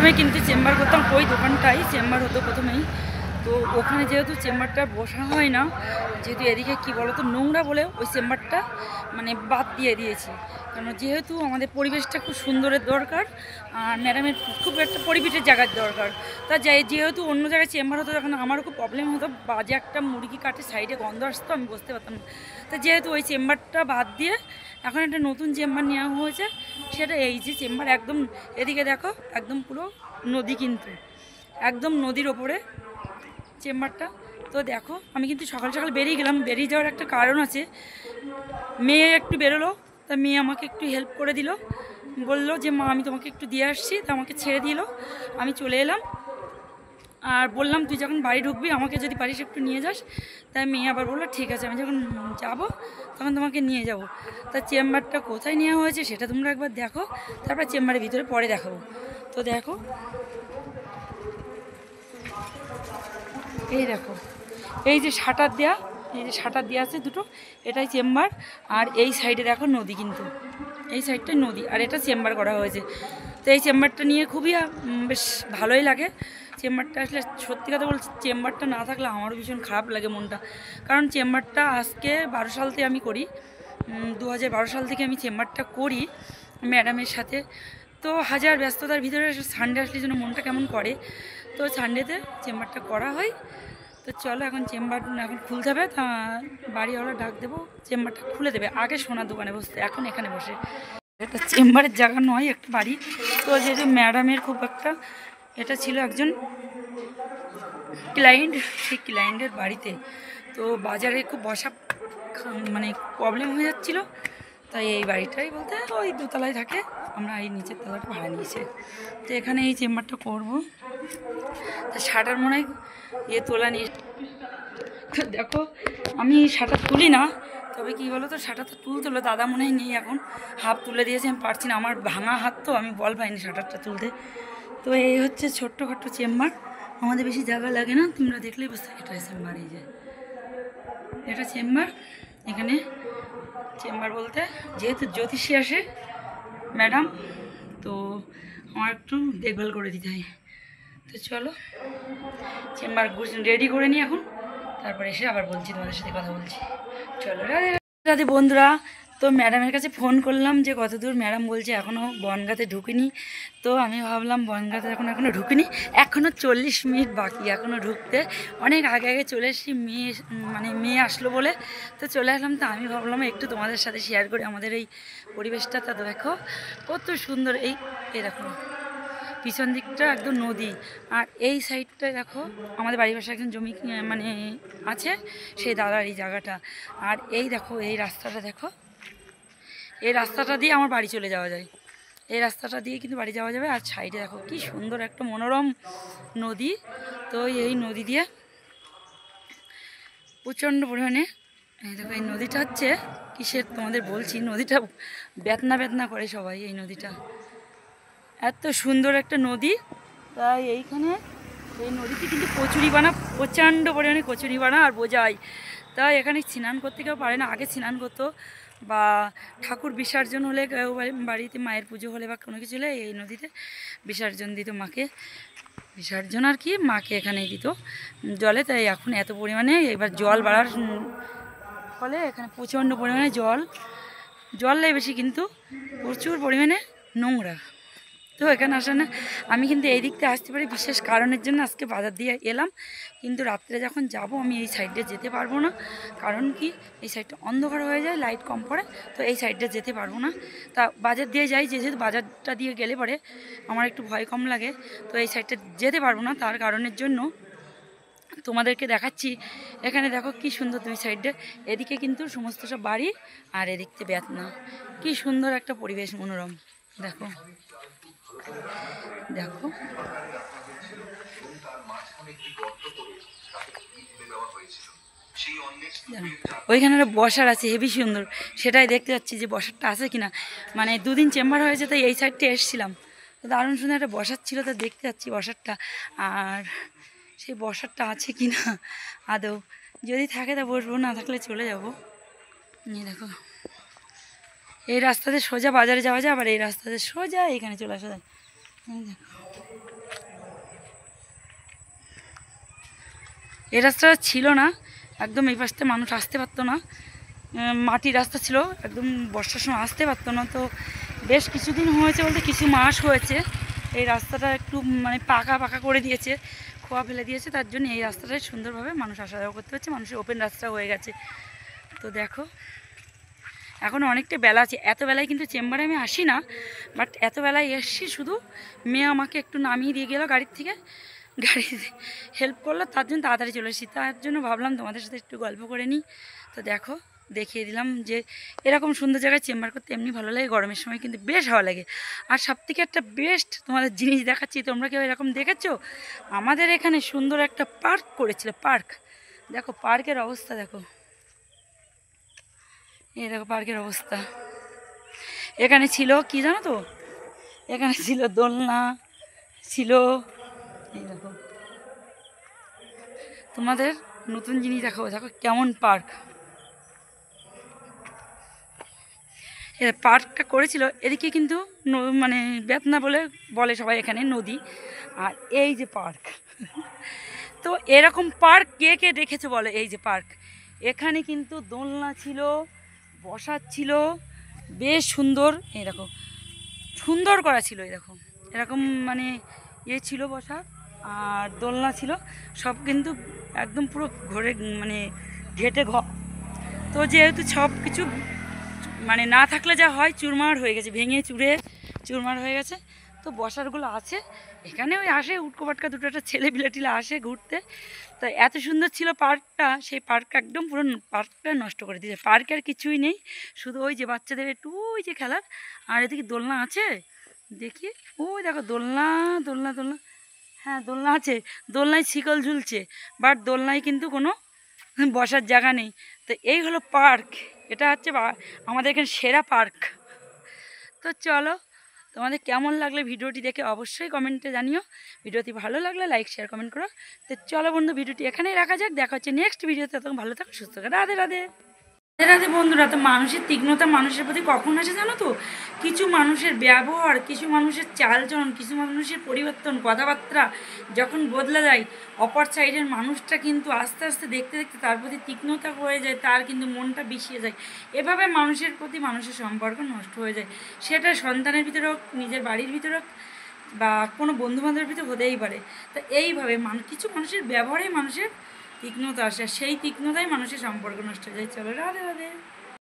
প্রথমে কিন্তু চেম্বার করতাম, ওই দোকানটাই চেম্বার হতো প্রথমেই। তো ওখানে যেহেতু চেম্বারটা বসা হয় না, যেহেতু এদিকে কী বলো তো নোংরা বলে ওই চেম্বারটা মানে বাদ দিয়ে দিয়েছি। কারণ যেহেতু আমাদের পরিবেশটা খুব সুন্দরের দরকার, আর ম্যাডামের খুব একটা পরিবেশের জায়গার দরকার, তা যেহেতু অন্য জায়গায় চেম্বার হতো তখন আমারও খুব প্রবলেম হতো, বাজে একটা মুরগি কাটে সাইডে গন্ধ আসতো, আমি বসতে পারতাম না। তা যেহেতু ওই চেম্বারটা বাদ দিয়ে এখন একটা নতুন চেম্বার নেওয়া হয়েছে, সেটা এই যে চেম্বার একদম এদিকে দেখো একদম পুরো নদী, কিন্তু একদম নদীর ওপরে চেম্বারটা। তো দেখো আমি কিন্তু সকাল সকাল বেরিয়ে গেলাম, বেরিয়ে যাওয়ার একটা কারণ আছে। মেয়ে একটু বেরোলো, তা মেয়ে আমাকে একটু হেল্প করে দিল, বললো যে মা আমি তোমাকে একটু দিয়ে আসছি, তা আমাকে ছেড়ে দিল, আমি চলে এলাম। আর বললাম তুই যখন বাড়ি ঢুকবি আমাকে যদি পারিস একটু নিয়ে যাস। তাই মেয়ে আবার বললো ঠিক আছে, আমি যখন যাব তখন তোমাকে নিয়ে যাব। তা চেম্বারটা কোথায় নেওয়া হয়েছে সেটা তোমরা একবার দেখো, তারপর চেম্বারের ভিতরে পরে দেখাবো। তো দেখো, এই দেখো এই যে শাটার দেয়া, এই যে শাটার দেওয়া আছে দুটো, এটাই চেম্বার। আর এই সাইডে দেখো নদী, কিন্তু এই সাইডটাই নদী, আর এটা চেম্বার করা হয়েছে। তো এই চেম্বারটা নিয়ে খুবই বেশ ভালোই লাগে। চেম্বারটা আসলে সত্যি কথা বলছি, চেম্বারটা না থাকলে আমারও ভীষণ খারাপ লাগে মনটা। কারণ চেম্বারটা আজকে 12 সাল থেকে আমি করি, 2012 সাল থেকে আমি চেম্বারটা করি ম্যাডামের সাথে। তো হাজার ব্যস্ততার ভিতরে সানডে আসলে যেন মনটা কেমন করে, তো সানডেতে চেম্বারটা করা হয়। তো চলো এখন চেম্বার এখন খুলতে হবে, তা বাড়িওয়ালা ডাক দেবো, চেম্বারটা খুলে দেবে। আগে সোনার দোকানে বসতে, এখন এখানে বসে। এটা চেম্বারের জায়গা নয়, একটা বাড়ি। তো যেহেতু ম্যাডামের খুব একটা এটা ছিল একজন ক্লায়েন্ট, সেই ক্লায়েন্টের বাড়িতে তো বাজারে খুব বসা মানে প্রবলেম হয়ে যাচ্ছিলো, তাই এই বাড়িটাই বলতে ওই দোতলায় থাকে, আমরা এই নিচের তলাটা ভাড়া নিয়েছি। তো এখানে এই চেম্বারটা করবো। তা শাটার মনে হয় তোলা নিয়ে দেখো, আমি শাটার তুলি না, তবে কী বলো তো শাটারটা তুলতে হলো, দাদা মনে হয় নেই এখন, হাফ তুলে দিয়েছে, আমি পারছি না, আমার ভাঙা হাত তো, আমি বল পাইনি শাটারটা তুলতে। তো এই হচ্ছে ছোট্টখাট্টো চেম্বার, আমাদের বেশি জায়গা লাগে না, তোমরা দেখলেই বুঝতে। এটা চেম্বার, এই যে এটা চেম্বার। এখানে চেম্বার বলতে যেহেতু জ্যোতিষী আসে ম্যাডাম, তো আমার একটু দেখভাল করে দিতে হয়। তো চলো চেম্বার রেডি করে নিই এখন, তারপরে এসে আবার বলছি, তোমাদের সাথে কথা বলছি। চলো রাধে রাধে বন্ধুরা। তো ম্যাডামের কাছে ফোন করলাম যে কত দূর, ম্যাডাম বলছে এখনও বনগাঁতে ঢুকিনি। তো আমি ভাবলাম বনগাঁতে এখনও ঢুকিনি, এখনও 40 মিনিট বাকি এখনও ঢুকতে, অনেক আগে আগে চলে এসেছি, মেয়ে আসলো বলে তো চলে আসলাম। তো আমি ভাবলাম একটু তোমাদের সাথে শেয়ার করি আমাদের এই পরিবেশটা। তা দেখো কত সুন্দর, এই দেখো পিছন দিকটা একদম নদী, আর এই সাইডটায় দেখো আমাদের বাড়ির পাশে একজন জমি মানে আছে, সেই দাদার এই জায়গাটা। আর এই দেখো এই রাস্তাটা দেখো, এই রাস্তাটা দিয়ে আমার বাড়ি চলে যাওয়া যায়, এই রাস্তাটা দিয়ে কিন্তু বাড়ি যাওয়া যাবে। আর সাইডে দেখো কি সুন্দর একটা মনোরম নদী। তো এই নদী দিয়ে প্রচণ্ড পরিমাণে, এই দেখো এই নদীটা হচ্ছে কিসের তোমাদের বলছি, নদীটা বেতনা বেতনা করে সবাই, এই নদীটা এত সুন্দর একটা নদী। তাই এইখানে এই নদীতে কিন্তু কচুরিপানা, প্রচণ্ড পরিমাণে কচুরিপানা আর বোঝাই। তাই এখানে স্নান করতে কেউ পারে না, আগে স্নান করতো বা ঠাকুর বিসর্জন হলে কেউ বাড়িতে মায়ের পুজো হলে বা কোনো কিছু হলে এই নদীতে বিসর্জন দিত মাকে, বিসর্জন আর কি মাকে এখানেই দিত জলে। তাই এখন এত পরিমাণে এবার জল বাড়ার ফলে এখানে প্রচণ্ড পরিমাণে জল নেই বেশি, কিন্তু প্রচুর পরিমাণে নোংরা। তো এখানে আসে না, আমি কিন্তু এই দিকতে আসতে পারি বিশেষ কারণের জন্য আজকে বাজার দিয়ে এলাম, কিন্তু রাত্রে যখন যাব আমি এই সাইডে যেতে পারবো না। কারণ কি এই সাইডটা অন্ধকার হয়ে যায়, লাইট কম পড়ে, তো এই সাইডে যেতে পারবো না। তা বাজার দিয়ে যাই, যেহেতু বাজারটা দিয়ে গেলে পরে আমার একটু ভয় কম লাগে, তো এই সাইডটা যেতে পারবো না। তার কারণের জন্য তোমাদেরকে দেখাচ্ছি, এখানে দেখো কি সুন্দর দুই সাইডে, এদিকে কিন্তু সমস্ত সব বাড়ি আর এদিকতে বেতনা, কি সুন্দর একটা পরিবেশ মনোরম। দেখো দেখো ওইখানে বসার আছে হেভি সুন্দর, সেটাই দেখতে যাচ্ছি যে বসারটা আছে কিনা। মানে দুদিন চেম্বার হয়েছে, তাই এই সাইডটা এসেছিলাম, তো দারুণ সুন্দর একটা বসার ছিল, তো দেখতে যাচ্ছি বসারটা, আর সেই বসারটা আছে কিনা আদৌ, যদি থাকে তা বসবো, না থাকলে চলে যাবো। দেখো এই রাস্তাতে সোজা বাজারে যাওয়া যায়, আবার এই রাস্তাতে সোজা এখানে চলে আসা যায়। এই দেখো, এই রাস্তাটা ছিল না, একদম এই পাশে মানুষ আসতে পারতো না, মাটির রাস্তা ছিল, একদম বর্ষার সময় আসতে পারতো না। তো বেশ কিছুদিন হয়েছে, বলতে কিছু মাস হয়েছে এই রাস্তাটা একটু মানে পাকা পাকা করে দিয়েছে, খোয়া ফেলে দিয়েছে, তার জন্য এই রাস্তাটায় সুন্দরভাবে মানুষ আসা যাওয়া করতে পারছে, মানুষের ওপেন রাস্তা হয়ে গেছে। তো দেখো এখন অনেকটা বেলা আছে, এত বেলায় কিন্তু চেম্বারে আমি আসি না, বাট এত বেলায় এসছি, শুধু মেয়ে আমাকে একটু নামিয়ে দিয়ে গেলো গাড়ির থেকে, গাড়ি হেল্প করলো, তার জন্য তাড়াতাড়ি চলে এসেছি, তার জন্য ভাবলাম তোমাদের সাথে একটু গল্প করে নিই। তো দেখো দেখিয়ে দিলাম যে এরকম সুন্দর জায়গায় চেম্বার করতে এমনি ভালো লাগে, গরমের সময় কিন্তু বেশ ভালো লাগে। আর সবথেকে একটা বেস্ট তোমাদের জিনিস দেখাচ্ছি, তোমরা কেউ এরকম দেখেছো? আমাদের এখানে সুন্দর একটা পার্ক করেছিল, পার্ক, দেখো পার্কের অবস্থা দেখো, এই দেখো পার্কের অবস্থা। এখানে ছিল কি জানো তো, এখানে ছিল দোলনা ছিল, এই দেখো তোমাদের নতুন জিনিস দেখাবো, দেখো কেমন পার্ক, পার্কটা করেছিল এদিকে কিন্তু মানে বেতনা বলে বলে সবাই এখানে নদী, আর এই যে পার্ক। তো এরকম পার্ক কে কে দেখেছো বলো? এই যে পার্ক, এখানে কিন্তু দোলনা ছিল, বসার ছিল, বেশ সুন্দর, এই দেখো সুন্দর করা ছিল, এই দেখো এরকম মানে ইয়ে ছিল বসার, আর দোলনা ছিল, সব কিন্তু একদম পুরো ঘরে মানে ঘেটে ঘর। তো যেহেতু সব কিছু মানে না থাকলে যা হয় চুরমার হয়ে গেছে, ভেঙে চুরে চুরমার হয়ে গেছে, তো বসারগুলো আছে এখানে, ওই আসে উটকো পাটকা দুটো একটা ছেলে বিলেটিলা আসে ঘুরতে। তো এত সুন্দর ছিল পার্কটা, সেই পার্কটা একদম পুরো পার্কটা নষ্ট করে দিয়েছে, পার্কে আর কিছুই নেই, শুধু ওই যে বাচ্চাদের একটু ওই যে খেলার, আর এদিকে দোলনা আছে দেখি, ওই দেখো দোলনা দোলনা দোলনা, হ্যাঁ দোলনা আছে, দোলনায় শিকল ঝুলছে, বাট দোলনায় কিন্তু কোনো বসার জায়গা নেই। তো এই হলো পার্ক, এটা হচ্ছে আমাদের এখানে সেরা পার্ক। তো চলো, তোমাদের কেমন লাগলে ভিডিওটি দেখে অবশ্যই কমেন্টে জানিও, ভিডিওটি ভালো লাগলে লাইক শেয়ার কমেন্ট করো। তো চলো বন্ধু, ভিডিওটি এখানেই রাখা যাক, দেখা হচ্ছে নেক্সট ভিডিওতে, তখন ভালো থাকো সুস্থ থাকো, রাধে রাধে। রাধে রাধে বন্ধুরা। তো মানুষের তীক্ষ্ণতা মানুষের প্রতি কখন আসে জানো তো, কিছু মানুষের ব্যবহার, কিছু মানুষের চালচলন, কিছু মানুষের পরিবর্তন, কথাবার্তা যখন বদলে যায়, অপর সাইডের মানুষটা কিন্তু আস্তে আস্তে দেখতে দেখতে তার প্রতি তীক্ষ্ণতা হয়ে যায়, তার কিন্তু মনটা বিষিয়ে যায়, এভাবে মানুষের প্রতি মানুষের সম্পর্ক নষ্ট হয়ে যায়, সেটা সন্তানের ভিতরে হোক, নিজের বাড়ির ভিতরে হোক, বা কোনো বন্ধুবান্ধবের ভিতরে হতেই পারে। তো এইভাবে কিছু মানুষের ব্যবহারেই মানুষের তীক্ষ্ণতা আসে, সেই তীক্ষ্ণতাই মানুষের সম্পর্ক নষ্ট হয়ে যায়। চলো রাধে রাধে।